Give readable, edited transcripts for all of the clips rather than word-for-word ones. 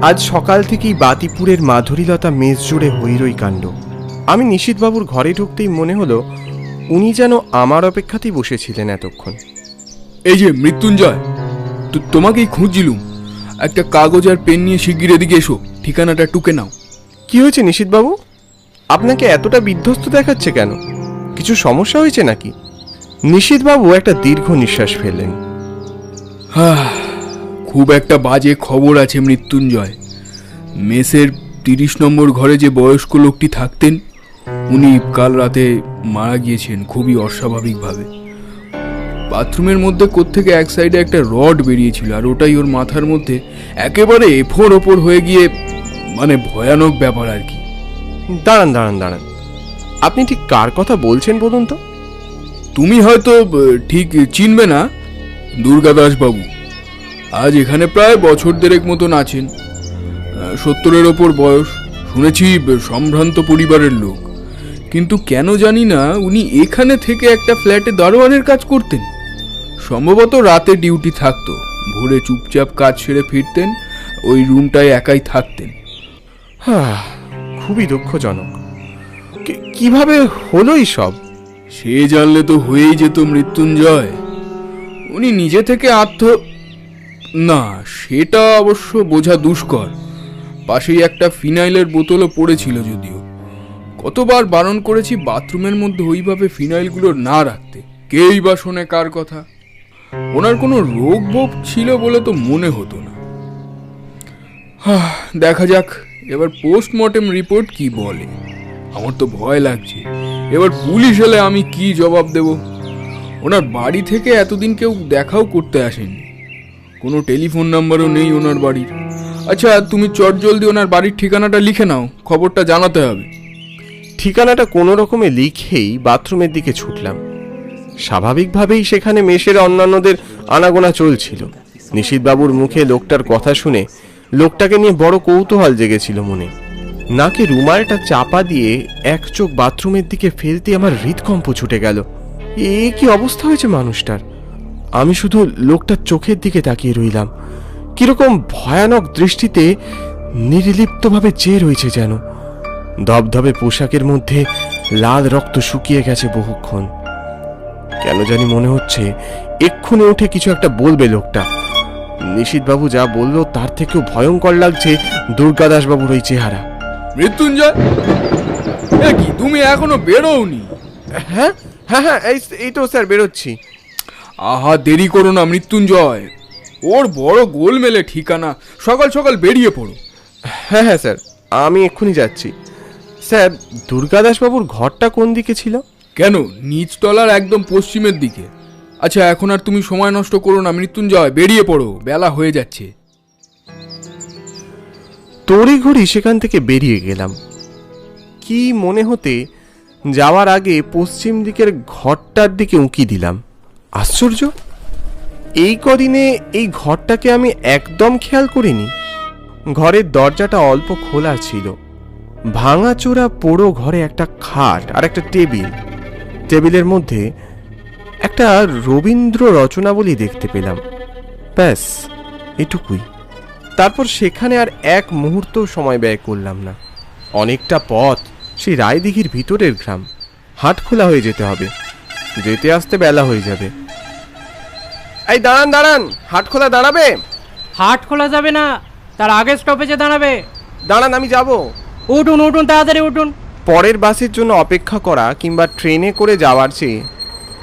আজ সকাল থেকেই বাতিপুরের মাধুরীলতা মেজ জুড়ে হইরই কাণ্ড। আমি নিশীথবাবুর ঘরে ঢুকতেই মনে হলো উনি যেন আমার অপেক্ষাতেই বসেছিলেন এতক্ষণ। এই যে মৃত্যুঞ্জয়, তোমাকেই খুঁজছিলুম। একটা কাগজ আর পেন নিয়ে শিগগির এদিকে এসো, ঠিকানাটা টুকে নাও। কি হয়েছে নিশীথবাবু? আপনাকে এতটা বিধ্বস্ত দেখাচ্ছে কেন? কিছু সমস্যা হয়েছে নাকি? নিশীথবাবু একটা দীর্ঘ নিঃশ্বাস ফেললেন। খুব একটা বাজে খবর আছে মৃত্যুঞ্জয়। মেসের 30 নম্বর ঘরে যে বয়স্ক লোকটি থাকতেন, উনি কাল রাতে মারা গিয়েছেন খুবই অস্বাভাবিকভাবে। বাথরুমের মধ্যে কোত্থেকে এক সাইডে একটা রড বেরিয়েছিল, আর ওটাই ওর মাথার মধ্যে একেবারে এফোর ওপর হয়ে গিয়ে, মানে ভয়ানক ব্যাপার আর কি। দাঁড়ান দাঁড়ান দাঁড়ান, আপনি ঠিক কার কথা বলছেন বলুন তো? তুমি হয়তো ঠিক চিনবে না, দুর্গাদাস বাবু। আজ এখানে প্রায় বছর দেড়েক মতন আছেন। 70-এর ওপর বয়স, শুনেছি সম্ভ্রান্ত পরিবারের লোক। কিন্তু কেন জানি না উনি এখানে থেকে একটা ফ্ল্যাটে দারোয়ানের কাজ করতেন। সম্ভবত রাতে ডিউটি থাকতো, ভোরে চুপচাপ কাজ সেরে ফিরতেন, ওই রুমটায় একাই থাকতেন। খুবই দুঃখজনক। কিভাবে হলো সব? সে জানলে তো হয়েই যেত মৃত্যুঞ্জয়। উনি নিজে থেকে না, সেটা অবশ্য বোঝা দুষ্কর। পাশেই একটা ফিনাইলের বোতলও পড়েছিল, যদিও কতবার বারণ করেছি বাথরুমের মধ্যে ওইভাবে ফিনাইলগুলো না রাখতে। কেই বা শোনে কার কথা? ওনার কোনো রোগ ভোগ ছিল বলে তো মনে হতো না। দেখা যাক এবার পোস্টমর্টেম রিপোর্ট কি বলে। আমার তো ভয় লাগছে, এবার পুলিশ এলে আমি কি জবাব দেব? ওনার বাড়ি থেকে এতদিন কেউ দেখাও করতে আসেনি, কোনো টেলিফোন নাম্বারও নেই ওনার বাড়ির। আচ্ছা, তুমি চটজলদি ওনার বাড়ির ঠিকানাটা লিখে নাও, খবরটা জানাতে হবে। ঠিকানাটা কোনো রকমে লিখেই বাথরুমের দিকে ছুটলাম। স্বাভাবিকভাবেই সেখানে মেসের অন্যান্যদের আনাগোনা চলছিল। নিশীথবাবুর মুখে লোকটার কথা শুনে লোকটাকে নিয়ে বড় কৌতূহল জেগেছিল মনে। নাকে রুমালটা চাপা দিয়ে এক চোখ বাথরুমের দিকে ফেলতে আমার হৃদকম্প ছুটে গেল। এ কি অবস্থা হয়েছে মানুষটার! আমি শুধু লোকটার চোখের দিকে তাকিয়ে রইলাম। কিরকম ভয়ানক দৃষ্টিতে নির্লিপ্তভাবে চেয়ে রয়েছে যেন। ধবধবে পোশাকের মধ্যে লাল রক্ত শুকিয়ে গেছে বহুক্ষণ। কেন জানি মনে হচ্ছে এক্ষুনি উঠে কিছু একটা বলবে লোকটা। নিশীথবাবু যা বলল তার থেকেও ভয়ঙ্কর লাগছে দুর্গাদাস বাবুর ওই চেহারা। মৃত্যুঞ্জয়, কি তুমি এখনো বেরোওনি? হ্যাঁ হ্যাঁ হ্যাঁ, এই তো স্যার বেরোচ্ছি। আহা, দেরি করো না মৃত্যুঞ্জয়, ওর বড় গোলমেলে ঠিকানা। সকাল সকাল বেরিয়ে পড়ো। হ্যাঁ হ্যাঁ স্যার, আমি এক্ষুনি যাচ্ছি। স্যার, দুর্গাদাস বাবুর ঘরটা কোন দিকে ছিল? কেন, নিচতলার একদম পশ্চিমের দিকে। আচ্ছা, এখন আর তুমি সময় নষ্ট করো না মৃত্যুঞ্জয়, বেরিয়ে পড়ো, বেলা হয়ে যাচ্ছে। তড়িঘড়ি সেখান থেকে বেরিয়ে গেলাম। কি মনে হতে যাওয়ার আগে পশ্চিম দিকের ঘরটার দিকে উঁকি দিলাম। আশ্চর্য, এই কদিনে এই ঘরটাকে আমি একদম খেয়াল করিনি। ঘরের দরজাটা অল্প খোলা ছিল। ভাঙাচোরা পোড়ো ঘরে একটা খাট আর একটা টেবিল। টেবিলের মধ্যে একটা রবীন্দ্র রচনাবলী দেখতে পেলাম। ব্যাস এটুকুই। তারপর সেখানে আর এক মুহূর্ত সময় ব্যয় করলাম না। অনেকটা পথ সেই রায়দিঘির ভিতরের গ্রাম। হাট খোলা হয়ে যেতে হবে, যেতে আসতে বেলা হয়ে যাবে। এই দাঁড়ান দাঁড়ান, হাট খোলা দাঁড়াবে? হাট খোলা যাবে না, তার আগে স্টপেজে দাঁড়াবে। দাঁড়ান, আমি যাব। উঠুন উঠুন, তাড়াতাড়ি উঠুন। পরের বাসের জন্য অপেক্ষা করা কিংবা ট্রেনে করে যাওয়ার চেয়ে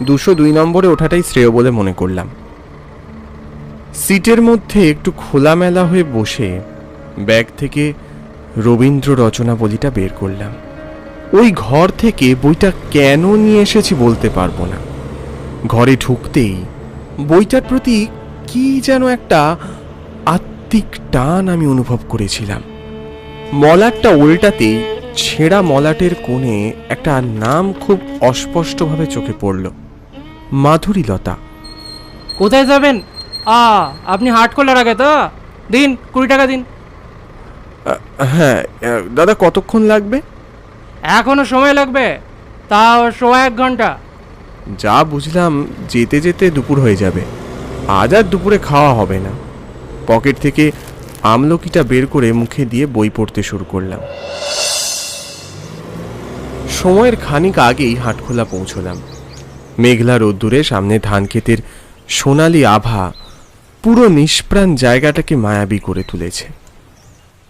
202 নম্বরে ওঠাটাই শ্রেয় বলে মনে করলাম। সিটের মধ্যে একটু খোলামেলা হয়ে বসে ব্যাগ থেকে রবীন্দ্র রচনাবলীটা বের করলাম। ওই ঘর থেকে বইটা কেন নিয়ে এসেছি বলতে পারবো না। ঘরে ঢুকতেই বইটার প্রতি কি যেন একটা আত্মিক টান আমি অনুভব করেছিলাম। মলাটটা উল্টাতেই ছেঁড়া মলাটের কোণে একটা নাম খুব অস্পষ্টভাবে চোখে পড়ল, মাধুরীলতা। কোথায় যাবেন? আপনি হাট খোলার আগে তো দিন, 20 টাকা দিন। হ্যাঁ দাদা, কতক্ষণ লাগবে? এখনো সময় লাগবে, তাও 1 ঘন্টা। যা বুঝলাম যেতে যেতে দুপুর হয়ে যাবে। আজ আর দুপুরে খাওয়া হবে না। পকেট থেকে আমলকিটা বের করে মুখে দিয়ে বই পড়তে শুরু করলাম। সময়ের খানিক আগেই হাটখোলা পৌঁছলাম। মেঘলা রোদ্দুরে সামনে ধান ক্ষেতের সোনালি আভা পুরো নিষ্প্রাণ জায়গাটাকে মায়াবী করে তুলেছে।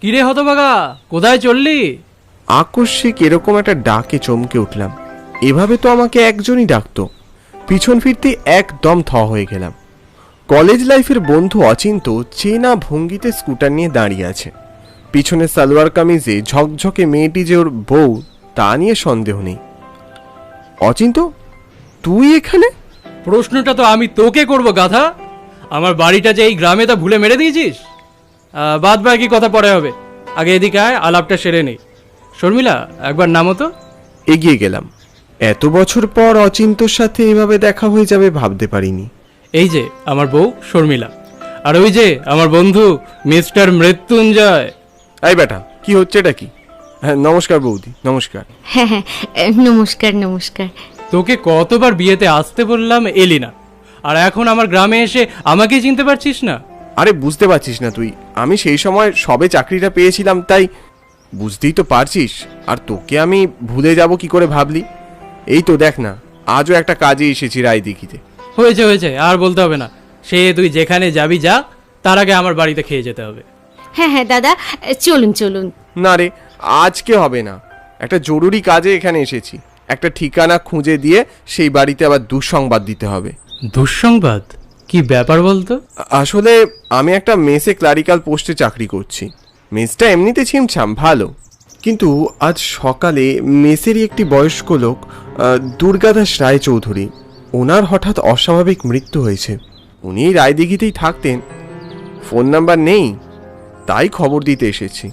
কিরে হতভাগা, কোথায় চললি? আকস্মিক এরকম একটা ডাকে চমকে উঠলাম। এভাবে তো আমাকে একজনই ডাকতো। পিছন ফিরতে একদম থ হয়ে গেলাম। কলেজ লাইফের বন্ধু অচিন্ত চেনা ভঙ্গিতে স্কুটার নিয়ে দাঁড়িয়ে আছে। পিছনে সালোয়ার কামিজে ঝকঝকে মেয়েটি যে ওর বউ তা নিয়ে সন্দেহ নেই। অচিন্ত, তুই এখানে? প্রশ্নটা তো আমি তোকে করব গাধা। আমার বাড়িটা যে এই গ্রামে তা ভুলে মেরে দিয়েছিস? বাদ বাকি কথা পরে হবে, আগে এদিকে আয়, আলাপটা সেরে নেই। শর্মিলা, একবার নামো তো। এগিয়ে গেলাম। এত বছর পর অচিন্তর সাথে এভাবে দেখা হয়ে যাবে ভাবতে পারিনি। এই যে আমার বউ শর্মিলা, আর ওই যে আমার বন্ধু মিস্টার মৃত্যুঞ্জয়। এই বেটা, কি হচ্ছে এটা কি? হ্যাঁ, নমস্কার বৌদি, নমস্কার। হ্যাঁ হ্যাঁ, নমস্কার নমস্কার। তোকে কতবার বিয়েতে আসতে বললাম, এলি না, আর এখন আমার গ্রামে এসে আমাকে চিনতে পারছিস না? আরে বুঝতে পারছিস না তুই? আমি সেই সময় সবে চাকরিটা পেয়েছিলাম, তাই বুঝতেই তো পারছিস। আর তোকে আমি ভুলে যাব কি করে ভাবলি? এই তো দেখ না, আজও একটা কাজে এসেছি রায়দিঘিতে। হয়েছে হয়েছে, আর বলতে হবে না। সে তুই যেখানে যাবি যা, তার আগে আমার বাড়িতে খেয়ে যেতে হবে। হ্যাঁ হ্যাঁ দাদা, চলুন চলুন। না রে, আজকে হবে না। একটা জরুরি কাজে এখানে এসেছি। একটা ঠিকানা খুঁজে দিয়ে সেই বাড়িতে আবার দুঃসংবাদ দিতে হবে। দুঃসংবাদ? কি ব্যাপার বলতো? আসলে আমি একটা মেসে ক্লারিক্যাল পোস্টে চাকরি করছি। মেসটা এমনিতে ছিমছাম ভালো, কিন্তু আজ সকালে মেসেরই একটি বয়স্ক লোক, দুর্গাদাস রায়চৌধুরী, ওনার হঠাৎ অস্বাভাবিক মৃত্যু হয়েছে। উনি রায়দিঘিতেই থাকতেন, ফোন নাম্বার নেই, তাই খবর দিতে এসেছি।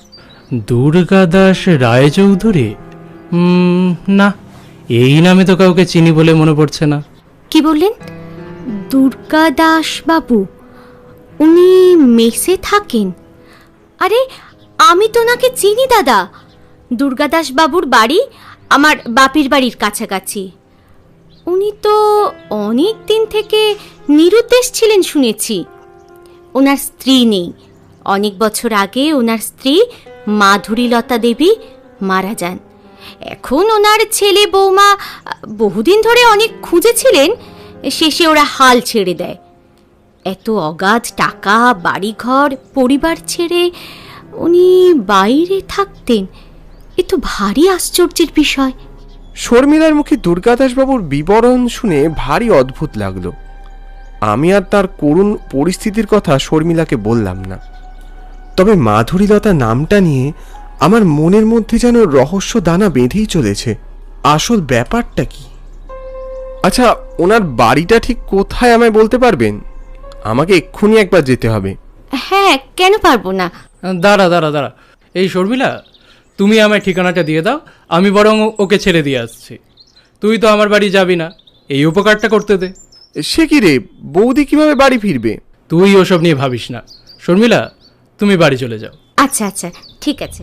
দুর্গাদাস রায়চৌধুরী? না, এই নামে তো কাউকে চিনি বলে মনে পড়ছে না। কি বললেন? দুর্গা দাস বাবু? উনি মেসে থাকেন? আরে আমি তো ওনাকে চিনি দাদা। দুর্গাদাস বাবুর বাড়ি আমার বাপির বাড়ির কাছাকাছি। উনি তো অনেক দিন থেকে নিরুদ্দেশ ছিলেন শুনেছি। ওনার স্ত্রী নেই। অনেক বছর আগে ওনার স্ত্রী মাধুরীলতা দেবী মারা যান। এখন ওনার ছেলে বৌমা বহুদিন ধরে অনেক খুঁজেছিলেন, শেষে ওরা হাল ছেড়ে দেয়। এত অগাধ টাকা, বাড়িঘর, পরিবার ছেড়ে উনি বাইরে থাকতেন, এ তো ভারী আশ্চর্যের বিষয়। শর্মিলার মুখে দুর্গাদাসবাবুর বিবরণ শুনে ভারী অদ্ভুত লাগলো। আমি আর তার করুণ পরিস্থিতির কথা শর্মিলাকে বললাম না। তবে মাধুরীলতা নামটা নিয়ে আমার মনের মধ্যে যেন রহস্য দানা বেঁধেই চলেছে। আসল ব্যাপারটা কি? আচ্ছা, ওনার বাড়িটা ঠিক কোথায় আমায় বলতে পারবেন? আমাকে এক্ষুনি একবার যেতে হবে। হ্যাঁ, কেন পারবো না। দাঁড়া দাঁড়া দাঁড়া, এই শর্মিলা, তুমি আমায় ঠিকানাটা দিয়ে দাও, আমি বরং ওকে ছেড়ে দিয়ে আসছি। তুই তো আমার বাড়ি যাবি না, এই উপকারটা করতে দে। সে কি রে, বৌদি কিভাবে বাড়ি ফিরবে? তুই ওসব নিয়ে ভাবিস না। শর্মিলা, তুমি বাড়ি চলে যাও। আচ্ছা আচ্ছা, ঠিক আছে।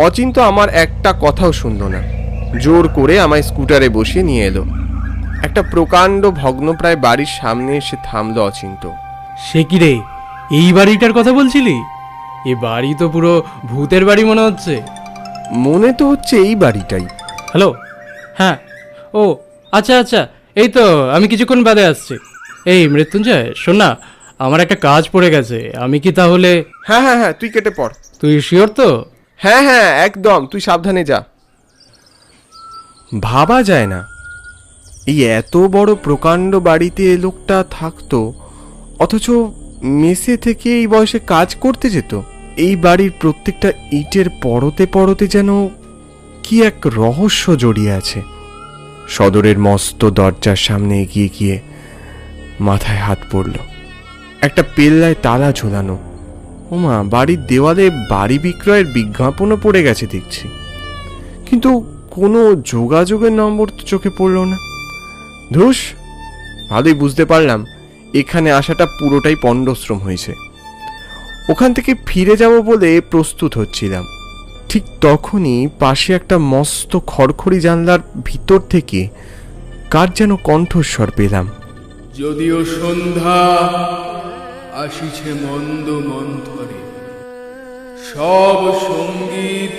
অচিন্ত আমার একটা কথাও শুনলো না, জোর করে আমায় স্কুটারে বসিয়ে নিয়ে এলো। একটা প্রকাণ্ড ভগ্নপ্রায় বাড়ির সামনে এসে থামলো অচিন্ত। সে কি রে, এই বাড়িটার কথা বলছিলি? এ বাড়ি তো পুরো ভূতের বাড়ি মনে হচ্ছে। মনে তো হচ্ছে এই বাড়িটাই। হ্যালো, হ্যাঁ, ও আচ্ছা আচ্ছা, এই তো আমি কিছুক্ষণ বাদে আসছি। এই মৃত্যুঞ্জয়, শোন না, আমার একটা কাজ পড়ে গেছে, আমি কি তাহলে? হ্যাঁ হ্যাঁ হ্যাঁ, তুই কেটে পড়। তুই শিওর তো? হ্যাঁ হ্যাঁ একদম, তুই সাবধানে যা। ভাবা যায় না এই এত বড় প্রকাণ্ড বাড়িতে লোকটা থাকতো, অথচ মেসে থেকে এই বয়সে কাজ করতে যেত। এই বাড়ির প্রত্যেকটা ইটের পরতে পরতে যেন কি এক রহস্য জড়িয়ে আছে। সদরের মস্ত দরজার সামনে এগিয়ে গিয়ে মাথায় হাত পড়ল। একটা পেল্লায় তালা ঝোলানো। ওমা, বাড়ির দেওয়ালে বাড়ি বিক্রয়ের বিজ্ঞাপনও পড়ে গেছে দেখছি, কিন্তু কোনো যোগাযোগের নম্বর তো চোখে পড়ল না। ধুস, ভালোই বুঝতে পারলাম এখানে আসাটা পুরোটাই পণ্ডশ্রম হয়েছে। ওখান থেকে ফিরে যাব বলে প্রস্তুত হচ্ছিলাম, ঠিক তখনই পাশে একটা মস্ত খড়খড়ি জানলার ভিতর থেকে কার যেন কণ্ঠস্বর পেলাম। যদিও সন্ধ্যা আসিছে মন্দ মন্থরে, সব সঙ্গীত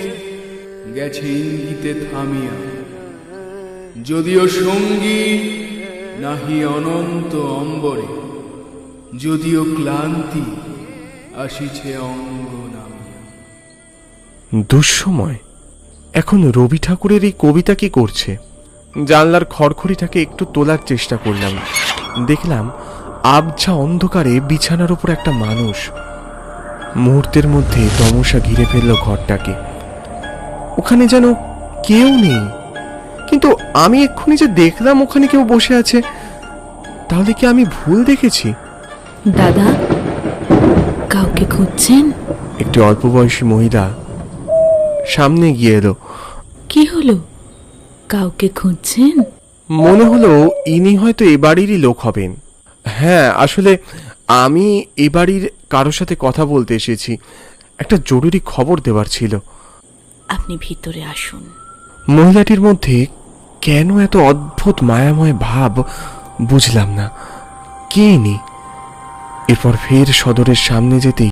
গেছে ইঙ্গিতে থামিয়া, যদিও সঙ্গী নাহি অনন্ত অম্বরে, যদিও ক্লান্তি আসিছে অঙ্গ নামিয়া। দুঃসময়। এখন রবি ঠাকুরের এই কবিতা কি করছে? জানলার খড়খড়িটাকে একটু তোলার চেষ্টা করলাম। দেখলাম আবছা অন্ধকারে বিছানার উপর একটা মানুষ। মুহূর্তের মধ্যে তমসা ঘিরে ফেলল ঘরটাকে। ওখানে যেন কেউ নেই, কিন্তু আমি এক্ষুনি যে দেখলাম ওখানে কেউ বসে আছে, তাহলে কি আমি ভুল দেখেছি? দাদা, কাউকে খুঁজছেন? একটি অল্প বয়সী মহিলা সামনে গিয়ে এলো। কি হলো, কাউকে খুঁজছেন? মনে হলো ইনি হয়তো এ বাড়িরই লোক হবেন। হ্যাঁ, আসলে আমি এ বাড়ির কারোর সাথে কথা বলতে এসেছি, একটা জরুরি খবর দেওয়ার ছিল। আপনি ভিতরে আসুন। মহিলাটির মধ্যে কেন এত অদ্ভুত মায়াময় ভাব বুঝলাম না। কে ইনি? এরপর ফের সদরের সামনে যেতেই